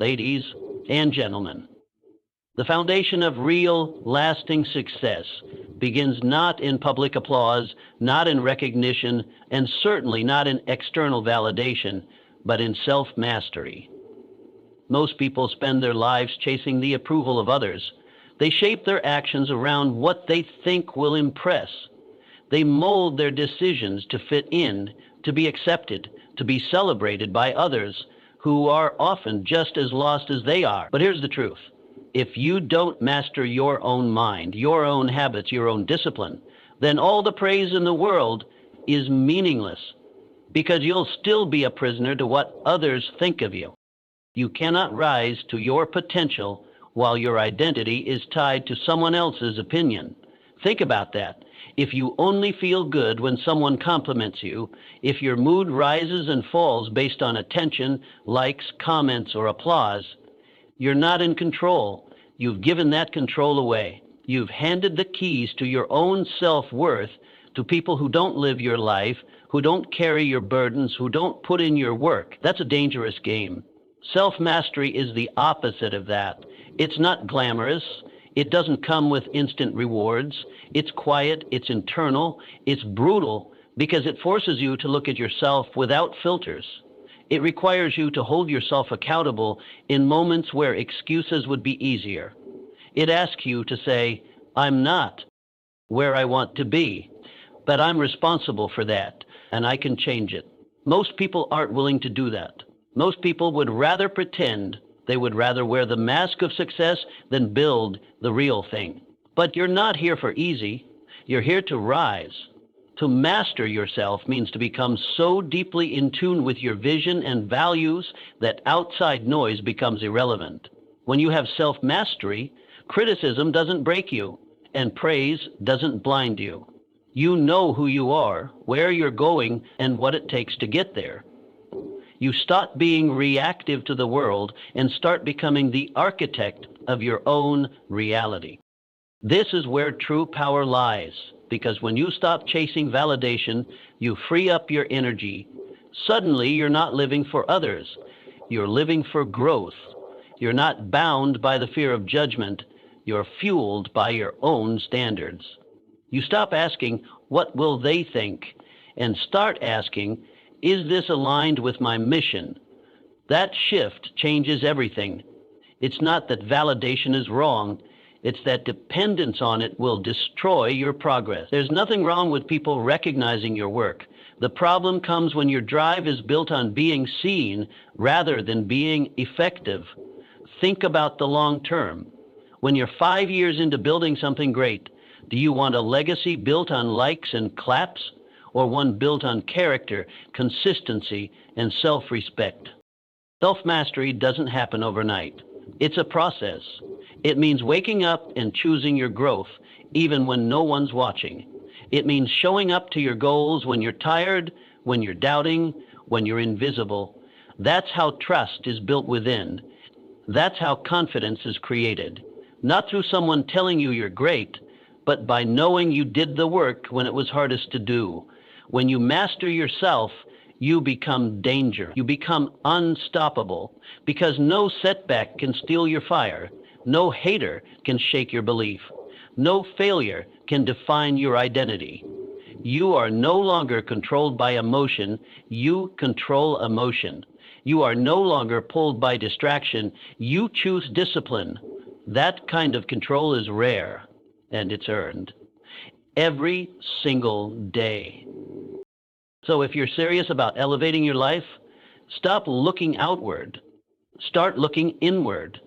Ladies and gentlemen, the foundation of real, lasting success begins not in public applause, not in recognition, and certainly not in external validation, but in self-mastery. Most people spend their lives chasing the approval of others. They shape their actions around what they think will impress. They mold their decisions to fit in, to be accepted, to be celebrated by others who are often just as lost as they are. But here's the truth. If you don't master your own mind, your own habits, your own discipline, then all the praise in the world is meaningless because you'll still be a prisoner to what others think of you. You cannot rise to your potential while your identity is tied to someone else's opinion. Think about that. If you only feel good when someone compliments you, if your mood rises and falls based on attention, likes, comments, or applause, you're not in control. You've given that control away. You've handed the keys to your own self-worth to people who don't live your life, who don't carry your burdens, who don't put in your work. That's a dangerous game. Self-mastery is the opposite of that. It's not glamorous. It doesn't come with instant rewards. It's quiet, it's internal, it's brutal because it forces you to look at yourself without filters. It requires you to hold yourself accountable in moments where excuses would be easier. It asks you to say, I'm not where I want to be, but I'm responsible for that, and I can change it. Most people aren't willing to do that. Most people would rather pretend. They would rather wear the mask of success than build the real thing. But you're not here for easy. You're here to rise. To master yourself means to become so deeply in tune with your vision and values that outside noise becomes irrelevant. When you have self-mastery, criticism doesn't break you, and praise doesn't blind you. You know who you are, where you're going, and what it takes to get there. You stop being reactive to the world and start becoming the architect of your own reality. This is where true power lies, because when you stop chasing validation, you free up your energy. Suddenly, you're not living for others. You're living for growth. You're not bound by the fear of judgment. You're fueled by your own standards. You stop asking, what will they think? And start asking, is this aligned with my mission? That shift changes everything. It's not that validation is wrong. It's that dependence on it will destroy your progress. There's nothing wrong with people recognizing your work. The problem comes when your drive is built on being seen rather than being effective. Think about the long term. When you're 5 years into building something great, do you want a legacy built on likes and claps, or one built on character, consistency, and self-respect? Self-mastery doesn't happen overnight. It's a process. It means waking up and choosing your growth, even when no one's watching. It means showing up to your goals when you're tired, when you're doubting, when you're invisible. That's how trust is built within. That's how confidence is created. Not through someone telling you you're great, but by knowing you did the work when it was hardest to do. When you master yourself, you become danger. You become unstoppable because no setback can steal your fire. No hater can shake your belief. No failure can define your identity. You are no longer controlled by emotion. You control emotion. You are no longer pulled by distraction. You choose discipline. That kind of control is rare, and it's earned every single day. So if you're serious about elevating your life, stop looking outward. Start looking inward.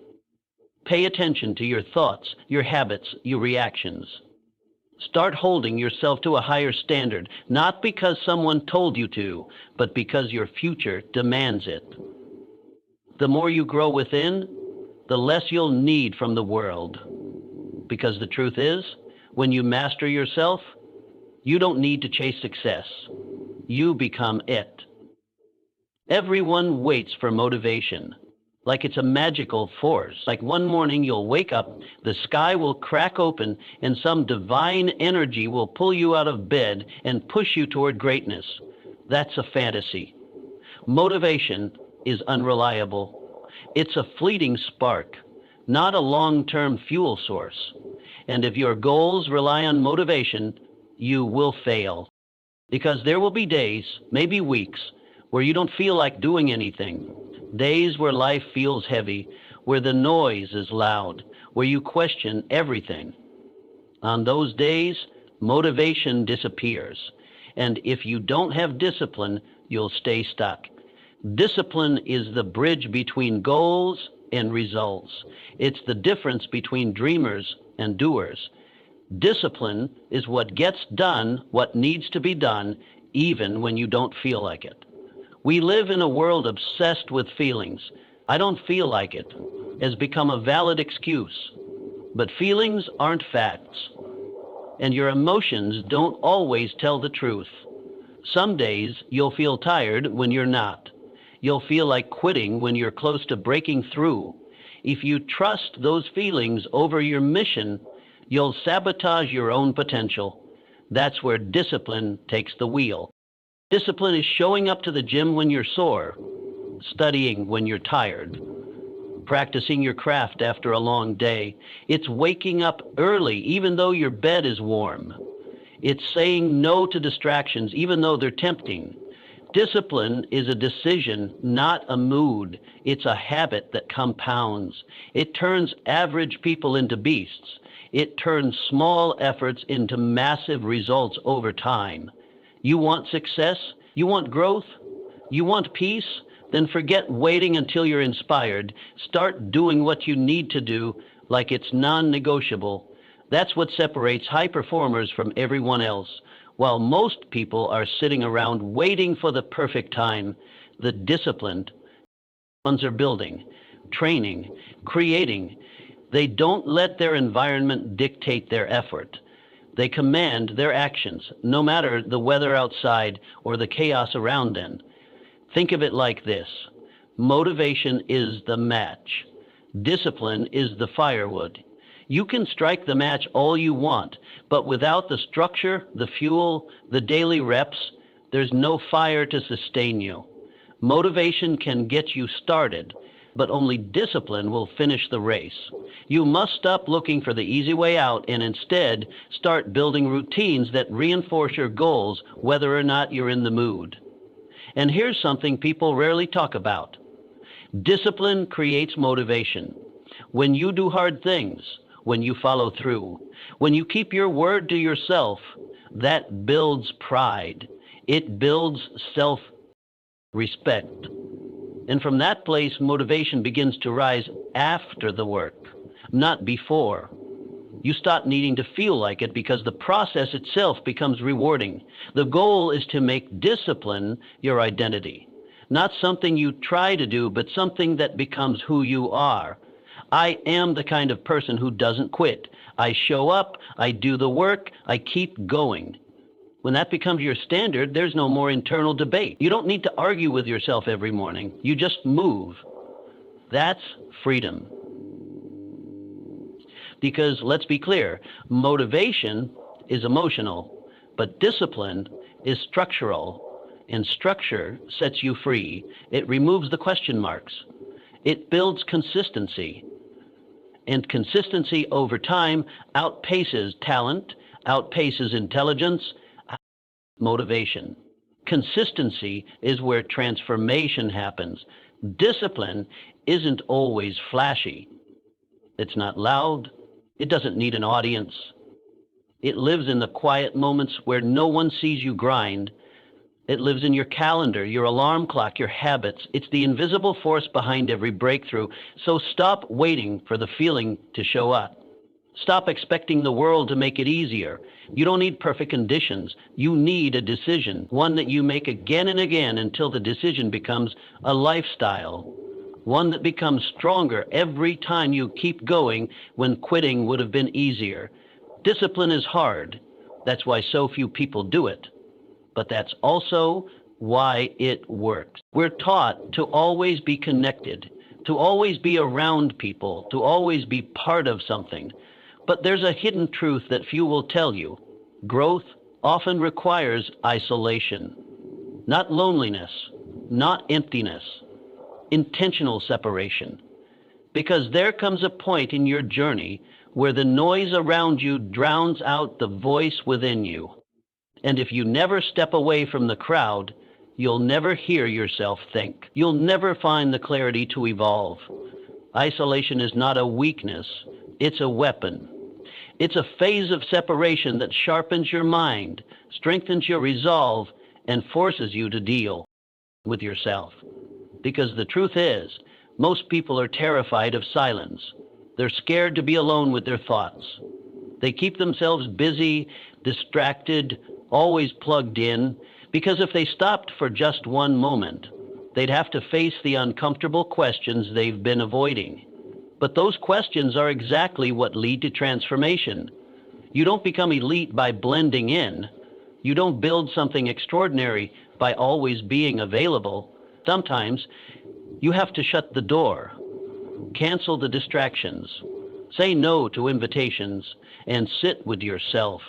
Pay attention to your thoughts, your habits, your reactions. Start holding yourself to a higher standard, not because someone told you to, but because your future demands it. The more you grow within, the less you'll need from the world. Because the truth is, when you master yourself, you don't need to chase success. You become it. Everyone waits for motivation, like it's a magical force. Like one morning you'll wake up, the sky will crack open, and some divine energy will pull you out of bed and push you toward greatness. That's a fantasy. Motivation is unreliable. It's a fleeting spark, not a long-term fuel source. And if your goals rely on motivation, you will fail. Because there will be days, maybe weeks, where you don't feel like doing anything. Days where life feels heavy, where the noise is loud, where you question everything. On those days, motivation disappears. And if you don't have discipline, you'll stay stuck. Discipline is the bridge between goals and results. It's the difference between dreamers and doers. Discipline is what gets done, what needs to be done, even when you don't feel like it. We live in a world obsessed with feelings. I don't feel like it has become a valid excuse. But feelings aren't facts. And your emotions don't always tell the truth. Some days you'll feel tired when you're not. You'll feel like quitting when you're close to breaking through. If you trust those feelings over your mission, you'll sabotage your own potential. That's where discipline takes the wheel. Discipline is showing up to the gym when you're sore, studying when you're tired, practicing your craft after a long day. It's waking up early even though your bed is warm. It's saying no to distractions even though they're tempting. Discipline is a decision, not a mood. It's a habit that compounds. It turns average people into beasts. It turns small efforts into massive results over time. You want success? You want growth? You want peace? Then forget waiting until you're inspired. Start doing what you need to do like it's non-negotiable. That's what separates high performers from everyone else. While most people are sitting around waiting for the perfect time, the disciplined ones are building, training, creating. They don't let their environment dictate their effort. They command their actions, no matter the weather outside or the chaos around them. Think of it like this. Motivation is the match. Discipline is the firewood. You can strike the match all you want, but without the structure, the fuel, the daily reps, there's no fire to sustain you. Motivation can get you started, but only discipline will finish the race. You must stop looking for the easy way out and instead start building routines that reinforce your goals, whether or not you're in the mood. And here's something people rarely talk about. Discipline creates motivation. When you do hard things, when you follow through, when you keep your word to yourself, that builds pride. It builds self-respect. And from that place, motivation begins to rise after the work, not before. You stop needing to feel like it because the process itself becomes rewarding. The goal is to make discipline your identity, not something you try to do, but something that becomes who you are. I am the kind of person who doesn't quit. I show up, I do the work, I keep going. When that becomes your standard, there's no more internal debate. You don't need to argue with yourself every morning. You just move. That's freedom. Because let's be clear, motivation is emotional, but discipline is structural, and structure sets you free. It removes the question marks. It builds consistency. And consistency over time outpaces talent, outpaces intelligence, motivation. Consistency is where transformation happens. Discipline isn't always flashy. It's not loud. It doesn't need an audience. It lives in the quiet moments where no one sees you grind. It lives in your calendar, your alarm clock, your habits. It's the invisible force behind every breakthrough. So stop waiting for the feeling to show up. Stop expecting the world to make it easier. You don't need perfect conditions. You need a decision, one that you make again and again until the decision becomes a lifestyle, one that becomes stronger every time you keep going when quitting would have been easier. Discipline is hard. That's why so few people do it. But that's also why it works. We're taught to always be connected, to always be around people, to always be part of something. But there's a hidden truth that few will tell you. Growth often requires isolation, not loneliness, not emptiness. intentional separation. Because there comes a point in your journey where the noise around you drowns out the voice within you. And if you never step away from the crowd, you'll never hear yourself think. You'll never find the clarity to evolve. Isolation is not a weakness, it's a weapon. It's a phase of separation that sharpens your mind, strengthens your resolve, and forces you to deal with yourself. Because the truth is, most people are terrified of silence. They're scared to be alone with their thoughts. They keep themselves busy, distracted, always plugged in, because if they stopped for just one moment, they'd have to face the uncomfortable questions they've been avoiding. But those questions are exactly what lead to transformation. You don't become elite by blending in. You don't build something extraordinary by always being available. Sometimes you have to shut the door, cancel the distractions, say no to invitations, and sit with yourself.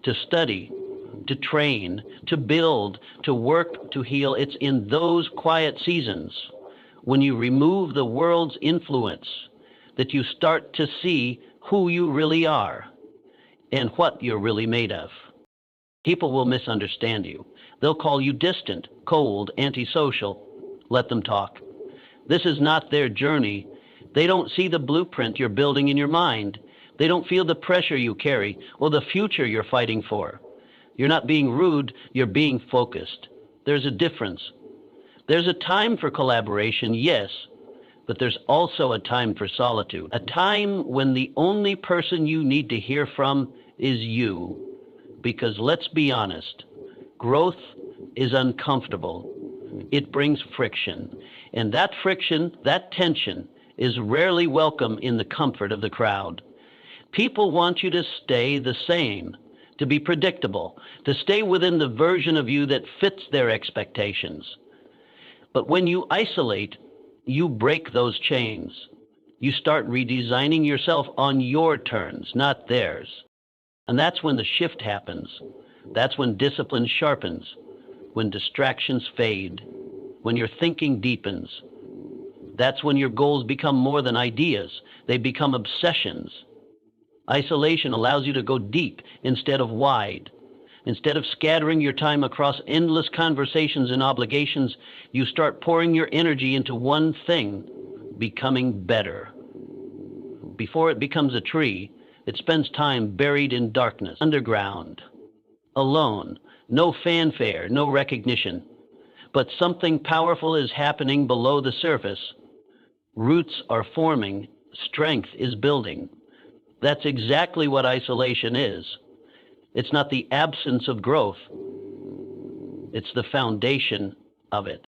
To study, to train, to build, to work, to heal, it's in those quiet seasons, when you remove the world's influence, that you start to see who you really are and what you're really made of. People will misunderstand you. They'll call you distant, cold, antisocial. Let them talk. This is not their journey. They don't see the blueprint you're building in your mind. They don't feel the pressure you carry or the future you're fighting for. You're not being rude, you're being focused. There's a difference. There's a time for collaboration, yes, but there's also a time for solitude. A time when the only person you need to hear from is you. Because let's be honest, growth is uncomfortable. It brings friction. And that friction, that tension, is rarely welcome in the comfort of the crowd. People want you to stay the same, to be predictable, to stay within the version of you that fits their expectations. But when you isolate, you break those chains. You start redesigning yourself on your terms, not theirs. And that's when the shift happens. That's when discipline sharpens, when distractions fade, when your thinking deepens. That's when your goals become more than ideas. They become obsessions. Isolation allows you to go deep instead of wide. Instead of scattering your time across endless conversations and obligations, you start pouring your energy into one thing, becoming better. Before it becomes a tree, it spends time buried in darkness, underground, alone, no fanfare, no recognition. But something powerful is happening below the surface. Roots are forming, strength is building. That's exactly what isolation is. It's not the absence of growth. It's the foundation of it.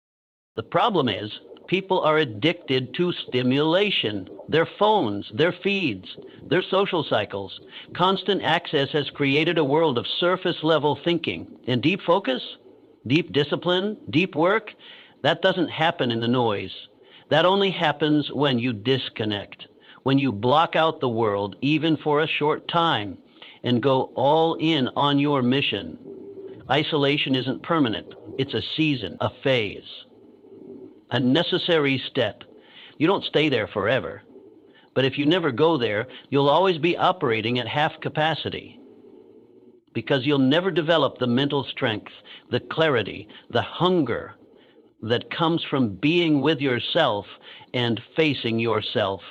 The problem is, people are addicted to stimulation. Their phones, their feeds, their social cycles. Constant access has created a world of surface-level thinking. And deep focus, deep discipline, deep work, that doesn't happen in the noise. That only happens when you disconnect, when you block out the world, even for a short time, and go all in on your mission. Isolation isn't permanent. It's a season, a phase, a necessary step. You don't stay there forever. But if you never go there, you'll always be operating at half capacity, because you'll never develop the mental strength, the clarity, the hunger that comes from being with yourself and facing yourself.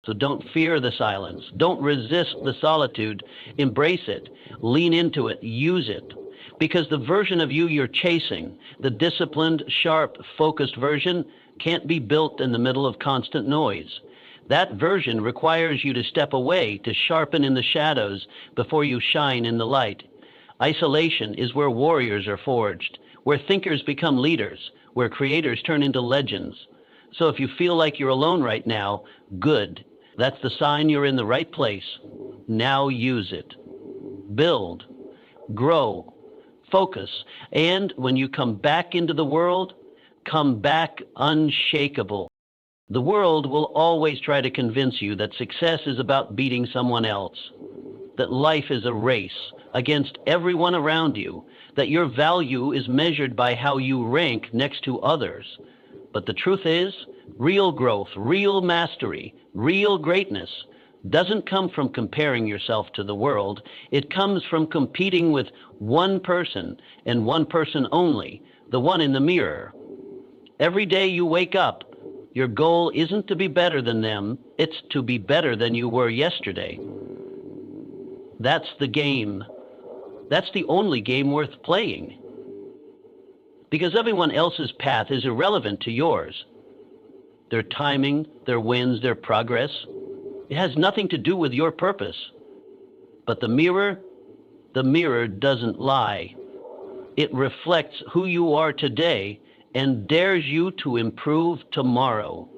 So don't fear the silence. Don't resist the solitude. Embrace it. Lean into it. Use it. Because the version of you you're chasing, the disciplined, sharp, focused version, can't be built in the middle of constant noise. That version requires you to step away, to sharpen in the shadows before you shine in the light. Isolation is where warriors are forged, where thinkers become leaders, where creators turn into legends. So if you feel like you're alone right now, good. That's the sign you're in the right place. Now use it. Build, grow, focus, and when you come back into the world, come back unshakable. The world will always try to convince you that success is about beating someone else, that life is a race against everyone around you, that your value is measured by how you rank next to others. But the truth is, real growth, real mastery, real greatness doesn't come from comparing yourself to the world. It comes from competing with one person and one person only, the one in the mirror. Every day you wake up, your goal isn't to be better than them, it's to be better than you were yesterday. That's the game. That's the only game worth playing. Because everyone else's path is irrelevant to yours. Their timing, their wins, their progress, it has nothing to do with your purpose. But the mirror doesn't lie. It reflects who you are today and dares you to improve tomorrow.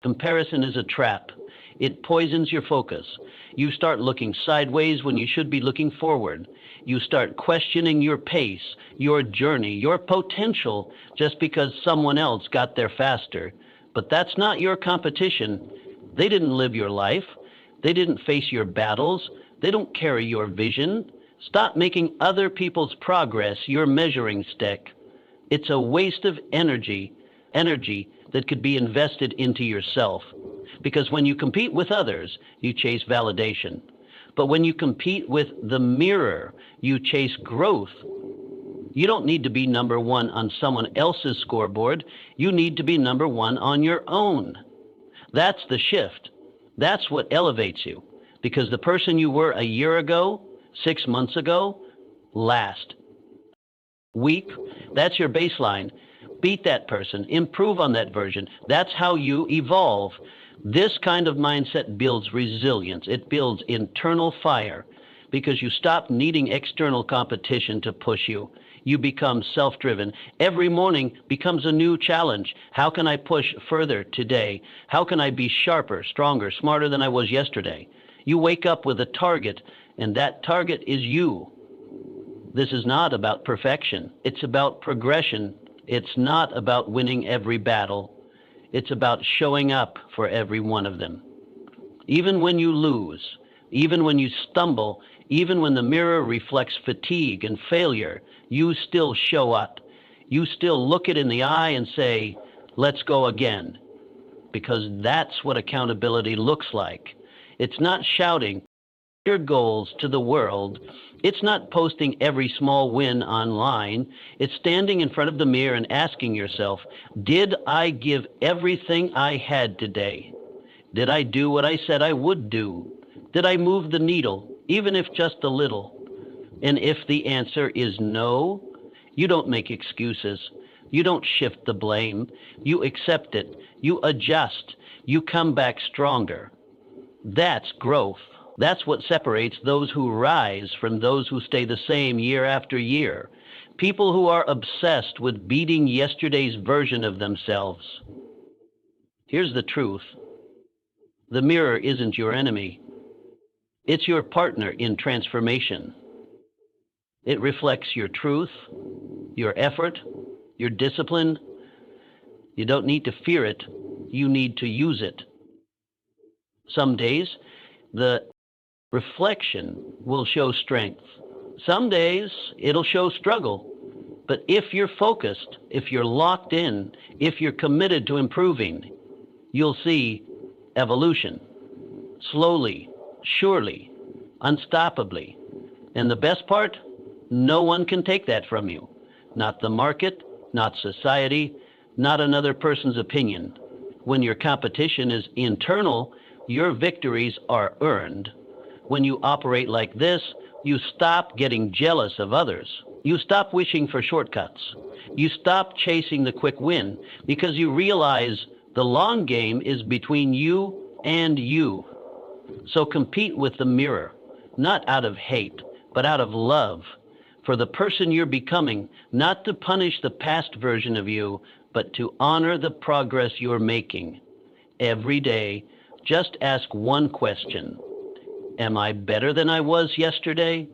Comparison is a trap. It poisons your focus. You start looking sideways when you should be looking forward. You start questioning your pace, your journey, your potential just because someone else got there faster. But that's not your competition. They didn't live your life. They didn't face your battles. They don't carry your vision. Stop making other people's progress your measuring stick. It's a waste of energy that could be invested into yourself. Because when you compete with others, you chase validation. But when you compete with the mirror, you chase growth. You don't need to be number one on someone else's scoreboard. You need to be number one on your own. That's the shift. That's what elevates you. Because the person you were a year ago, 6 months ago, last week, that's your baseline. Beat that person. Improve on that version. That's how you evolve. This kind of mindset builds resilience. It builds internal fire because you stop needing external competition to push you. You become self-driven. Every morning becomes a new challenge. How can I push further today? How can I be sharper, stronger, smarter than I was yesterday? You wake up with a target, and that target is you. This is not about perfection. It's about progression. It's not about winning every battle. It's about showing up for every one of them. Even when you lose, even when you stumble, even when the mirror reflects fatigue and failure, you still show up. You still look it in the eye and say, let's go again. Because that's what accountability looks like. It's not shouting your goals to the world. It's not posting every small win online. It's standing in front of the mirror and asking yourself, did I give everything I had today? Did I do what I said I would do? Did I move the needle, even if just a little? And if the answer is no, you don't make excuses. You don't shift the blame. You accept it. You adjust. You come back stronger. That's growth. That's what separates those who rise from those who stay the same year after year. People who are obsessed with beating yesterday's version of themselves. Here's the truth. The mirror isn't your enemy. It's your partner in transformation. It reflects your truth, your effort, your discipline. You don't need to fear it. You need to use it. Some days, the reflection will show strength. Some days it'll show struggle. But if you're focused, if you're locked in, if you're committed to improving, you'll see evolution. Slowly, surely, unstoppably. And the best part, no one can take that from you. Not the market, not society, not another person's opinion. When your competition is internal, your victories are earned. When you operate like this, you stop getting jealous of others. You stop wishing for shortcuts. You stop chasing the quick win because you realize the long game is between you and you. So compete with the mirror, not out of hate, but out of love for the person you're becoming, not to punish the past version of you, but to honor the progress you're making. Every day, just ask one question. Am I better than I was yesterday?